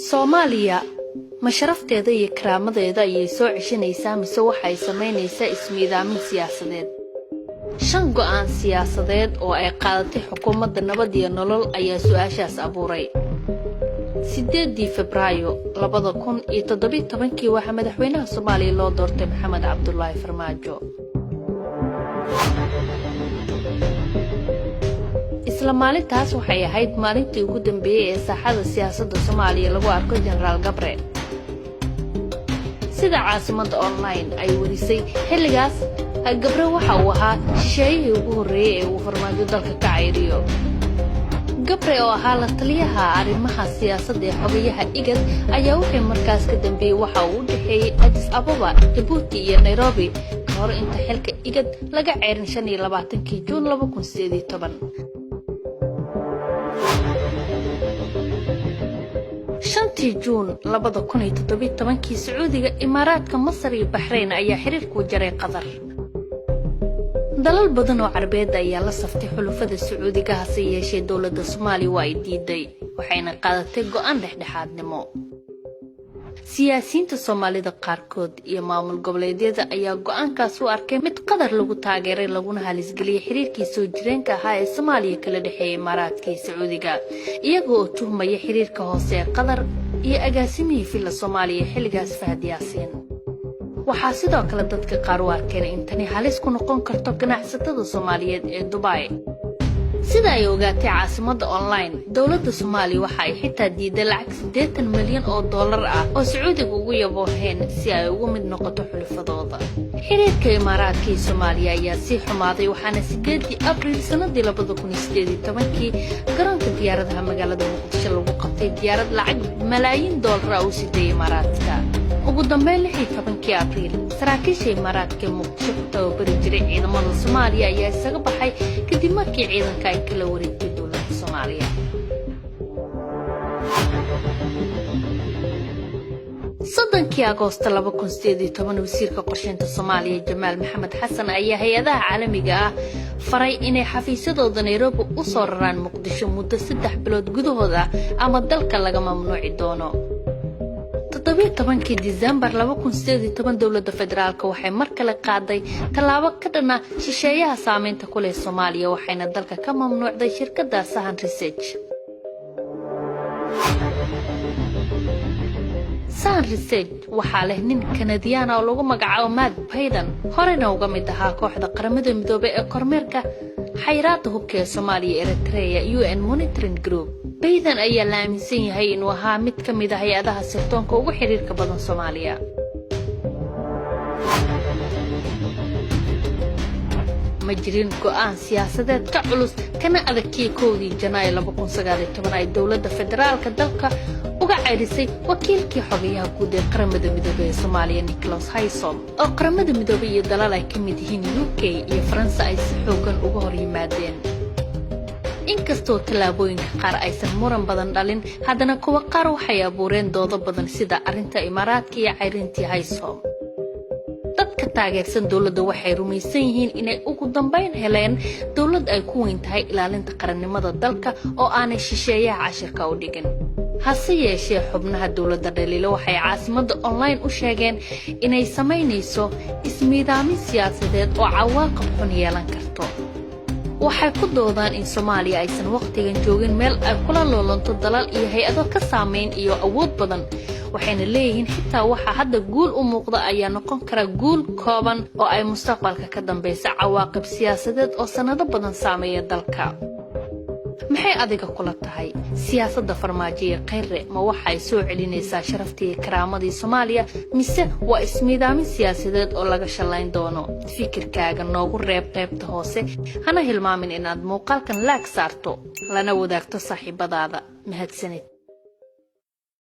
Soomaaliya ma sharafteeda iyo karaamadeeda ayay soo ceshanaysaa mise waxay sameynaysaa ismiidaamin siyaasadeed. 5 go'aan siyaasadeed oo ay qaadatay xukuumadda nabad iyo nolol ayaa su'aashaas abuuray. 8 Febraayo 2017 waxa madaxweynaha Soomaaliya loo doortay Maxamed Cabdullaahi Farmaajo. isla maalintaas waxay ahayd maalintii ugu dambeeyay ee saaxada siyaasadda Soomaaliya lagu arko Generaal Gabre. sida caasimadda online ay warisay xilligaas Gabre waxa uu ahaa shisheeyihii ugu horreeyay ee uu Farmaajo dalka ka cayriyo. Gabre oo ahaa la taliyaha arrimaha siyaasadda ee xogayaha IGAD ayaa wixii markaas ka dambeeyay waxa uu u dhaxeeyay Addis Ababa, Djibouti iyo Nairobi ka hor inta xilka IGAD laga ceyrin 25 Juun 2018. 5 Juun 2017 Sacuudiga, Imaaraadka, Masar iyo Bahrain ayaa xiriirku jaray Qatar. dalal badan oo Carbeed ayaa la saftay xulufada Sacuudiga hase yeeshee dawladda Soomaaliya waa ay diiday waxayna qaadatay go'aan dhexdhexaadnimo. siyaasiyiinta Soomaalida qaarkood iyo maamul goboleedyada ayaa go'aankaas u arkay mid qadar lagu taageeray laguna halisgeliyay xiriirkii soo jireenka ahaa ee Soomaaliya kala dhaxeeyay Imaaraadka iyo Sacuudiga iyagoo tuhmaya xiriirka hoose ee Qatar iyo agaasimihii filla Soomaaliya xilligaas Fahad Yaasiin. waxaa sidoo kale dadka qaar u arkeen in tani halis ku noqon karto ganacsatada Soomaaliyeed ee Dubai. sida ay ogaatay caasimadda online, dawladda Soomaaliya waxa ay xitaa diiday lacag $80 milyan oo dollar ah oo Sacuudiga ugu yabooheen si ay ugu mid noqoto xulufadooda. xiriirka Imaaraadka iyo Soomaaliya ayaa sii xumaaday waxaana 8 Abriil sanadii 2018 garoonka diyaaradaha magaalada Muqdisho lagu qabtay diyaarad lacag malaayiin dollar ah oo siday Imaaraadka. ugu dambeyn 16 Abriil saraakiisha Imaaraadka Muqdisho ku tababari jiray ciidamada Soomaaliya ayaa isaga baxay kadib markii ciidanka ay kala wareegtay dawladda Soomaaliya. 3 Agoosto 2018 wasiirka qorsheynta Soomaaliya Jamaal Maxamed Xasan ayaa hay'adaha caalamiga ah faray inay xafiisyadooda Nairobi u soo raraan Muqdisho muddo 3 bilood gudahooda ama dalka laga mamnuuci doono. 17 Diseembar 2018 dawladda federaalka waxay mar kale qaaday talaabo ka dhan ah shisheeyaha saameynta ku leh Soomaaliya waxayna dalka ka mamnuucday shirkadda Sahan Research. Sahan Research waxaa leh nin Kanadiyaan ah oo lagu magacaabo Matt Payden horena uga mid ahaa kooxda qaramada midoobay ee kormeerka xayiraadda hubka ee Soomaaliya Eritrea UN Monitoring Group. Payden ayaa la aaminsan yahay inuu ahaa mid ka mid ah hay'adaha sirdoonka ugu xiriirka badan Soomaaliya. ma jirin go'aan siyaasadeed ka culus kana adagkii 1 Janaayo 2019 ay dawladda federaalka dalka uga ceyrisay wakiilkii xogayaha guud ee qaramada midoobay ee Soomaaliya Nicholas Haysom oo qaramada midoobay iyo dalal ay ka mid yihiin UK iyo France ay si xoogan uga hor yimaadeen. inkastoo talaabooyinka qaar aysan muran badan dhalin haddana kuwa qaar waxay abuureen doodo badan sida arrinta Imaaraadka iyo ceyrintii Haysom. dadka taageersan dawladda waxay rumaysan yihiin inay ugu dambeyn heleen dawlad ay ku weyn tahay ilaalinta qarannimada dalka oo aanay shisheeyaha cashirka u dhigin. hase yeeshee xubnaha dawladda dhaliilo waxay caasimadda online u sheegeen inay sameynayso ismiidaamin siyaasadeed oo cawaaqib xun yeelan karto. waxay ku doodaan in Soomaaliya aysan waqtigan joogin meel ay kula loolanto dalal iyo hay'ado ka saameyn iyo awood badan. waxayna leeyihiin xitaa waxa hadda guul u muuqda ayaa noqon kara guul kooban oo ay mustaqbalka ka dambaysa cawaaqib siyaasadeed oo sanado badan saameeya dalka. maxay adiga kula tahay siyaasadda Farmaajo iyo Khayre ma waxay soo celinaysaa sharaftii iyo karaamadii Soomaaliya mise waa ismiidaamin siyaasadeed oo laga shalayn doono? fikirkaaga noogu reeb qaybta hoose hana hilmaamin inaad muuqaalkan like saarto lana wadaagto saaxiibadaada. mahadsanid.